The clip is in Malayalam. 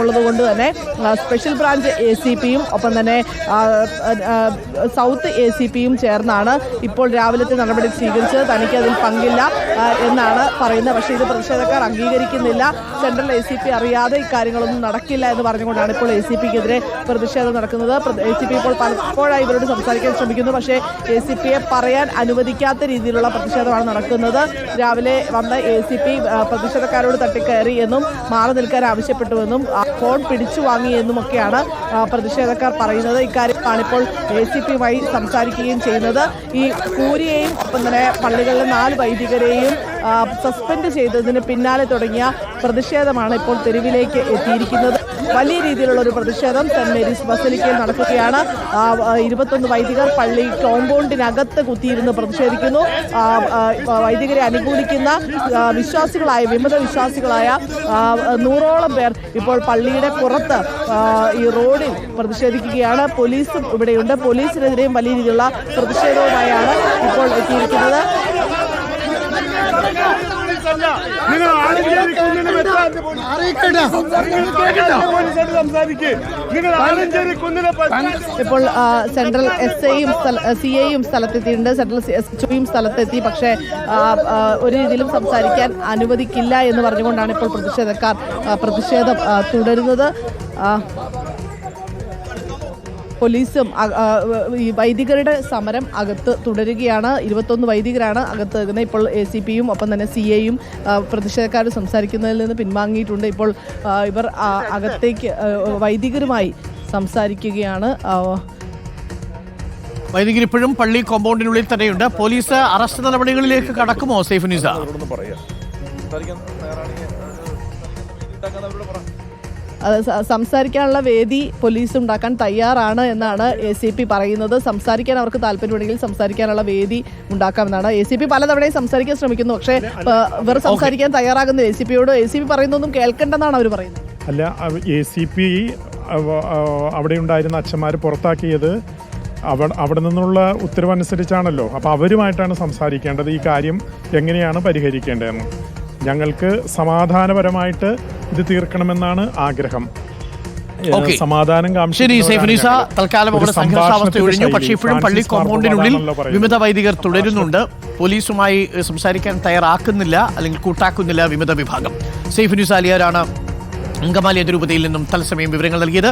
ഉള്ളതുകൊണ്ട് തന്നെ സ്പെഷ്യൽ ബ്രാഞ്ച് ACPയും ഒപ്പം തന്നെ സൗത്ത് ACPയും ചേർന്നാണ് ഇപ്പോൾ രാവിലത്തെ നടപടി സ്വീകരിച്ചത്. തനിക്ക് അതിൽ പങ്കില്ല എന്നാണ് പറയുന്നത്. പക്ഷേ ഇത് പ്രതിഷേധക്കാർ അംഗീകരിക്കുന്നില്ല. സെൻട്രൽ ACP അറിയാതെ ഇക്കാര്യങ്ങളൊന്നും നടക്കില്ല എന്ന് പറഞ്ഞുകൊണ്ടാണ് ഇപ്പോൾ ACPക്കെതിരെ പ്രതിഷേധം നടക്കുന്നത്. ACP ഇപ്പോൾ പലപ്പോഴായി ഇവരോട് സംസാരിക്കാൻ ശ്രമിക്കുന്നു. പക്ഷേ ACPയെ പറയാൻ അനുവദിക്കാത്ത രീതിയിലുള്ള പ്രതിഷേധമാണ് നടക്കുന്നത്. രാവിലെ വന്ന ACP പ്രതിഷേധക്കാരോട് തട്ടിക്കയറി എന്നും മാറി നിൽക്കാൻ ആവശ്യപ്പെട്ടുവെന്നും ഫോൺ പിടിച്ചു വാങ്ങിയെന്നുമൊക്കെയാണ് പ്രതിഷേധക്കാർ പറയുന്നത്. ഇക്കാര്യമാണ് ഇപ്പോൾ ACPയുമായി സംസാരിക്കുകയും ചെയ്യുന്നത്. ഈ പൂരിയെയും ഒപ്പം തന്നെ പള്ളികളിലെ 4 വൈദികരെയും സസ്പെൻഡ് ചെയ്തതിന് പിന്നാലെ തുടങ്ങിയ പ്രതിഷേധമാണ് ഇപ്പോൾ തെരുവിലേക്ക് എത്തിയിരിക്കുന്നത്. വലിയ രീതിയിലുള്ള ഒരു പ്രതിഷേധം സെന്റ് മേരീസ് ബസലിക്കയിൽ നടക്കുകയാണ്. 21 വൈദികർ പള്ളി കോമ്പൗണ്ടിനകത്ത് കുത്തിയിരുന്ന് പ്രതിഷേധിക്കുന്നു. വൈദികരെ അനുകൂലിക്കുന്ന വിശ്വാസികളായ വിമത വിശ്വാസികളായ 100ഓളം പേർ ഇപ്പോൾ പള്ളിയുടെ പുറത്ത് ഈ റോഡിൽ പ്രതിഷേധിക്കുകയാണ്. പോലീസും ഇവിടെയുണ്ട്. പോലീസിനെതിരെയും വലിയ രീതിയിലുള്ള പ്രതിഷേധവുമായാണ് ഇപ്പോൾ എത്തിയിരിക്കുന്നത്. ഇപ്പോൾ സെൻട്രൽ SIയും CIയും സ്ഥലത്തെത്തിയിട്ടുണ്ട്. സെൻട്രൽ SHOയും സ്ഥലത്തെത്തി. പക്ഷേ ഒരു രീതിയിലും സംസാരിക്കാൻ അനുവദിക്കില്ല എന്ന് പറഞ്ഞുകൊണ്ടാണ് ഇപ്പോൾ പ്രതിഷേധക്കാർ പ്രതിഷേധം തുടരുന്നത്. പോലീസും ഈ വൈദികരുടെ സമരം അകത്ത് തുടരുകയാണ്. 21 വൈദികരാണ് അകത്ത് നിൽക്കുന്നത്. ഇപ്പോൾ ACPയും ഒപ്പം തന്നെ CIയും പ്രതിഷേധക്കാർ സംസാരിക്കുന്നതിൽ നിന്ന് പിൻവാങ്ങിയിട്ടുണ്ട്. ഇപ്പോൾ ഇവർ അകത്തേക്ക് വൈദികരുമായി സംസാരിക്കുകയാണ്. വൈദികർ ഇപ്പോഴും പള്ളി കോമ്പൗണ്ടിനുള്ളിൽ തന്നെയുണ്ട്. പോലീസ് അറസ്റ്റ് നടപടികളിലേക്ക് കടക്കുമോ സൈഫുനിസ? സംസാരിക്കാനുള്ള വേദി പോലീസ് ഉണ്ടാക്കാൻ തയ്യാറാണ് എന്നാണ് ACP പറയുന്നത്. സംസാരിക്കാൻ അവർക്ക് താല്പര്യമുണ്ടെങ്കിൽ സംസാരിക്കാനുള്ള വേദി ഉണ്ടാക്കാമെന്നാണ്. ACP പലതവണയും സംസാരിക്കാൻ ശ്രമിക്കുന്നു. പക്ഷേ ഇവർ സംസാരിക്കാൻ തയ്യാറാകുന്ന ACPയോട് ACP പറയുന്നതൊന്നും കേൾക്കേണ്ടെന്നാണ് അവർ പറയുന്നത്. അല്ല, ACP അവിടെ ഉണ്ടായിരുന്ന അച്ഛന്മാർ പുറത്താക്കിയത് അവിടെ നിന്നുള്ള ഉത്തരവനുസരിച്ചാണല്ലോ. അപ്പോൾ അവരുമായിട്ടാണ് സംസാരിക്കേണ്ടത്. ഈ കാര്യം എങ്ങനെയാണ് പരിഹരിക്കേണ്ടതെന്ന് ഞങ്ങൾക്ക് സമാധാനപരമായിട്ട് ഇത് തീർക്കണമെന്നാണ് ആഗ്രഹം. സമാധാനം സംഘർഷാവസ്ഥ ഒഴിഞ്ഞു. പക്ഷേ ഇപ്പോഴും പള്ളി കോമ്പൗണ്ടിനുള്ളിൽ വിമത വൈദികർ തുടരുന്നുണ്ട്. പോലീസുമായി സംസാരിക്കാൻ തയ്യാറാക്കുന്നില്ല, അല്ലെങ്കിൽ കൂട്ടാക്കുന്നില്ല വിമത വിഭാഗം. സൈഫുനിസ അലിയാരാണ് അങ്കമാലി അതിരൂപതയിൽ നിന്നും തത്സമയം വിവരങ്ങൾ നൽകിയത്.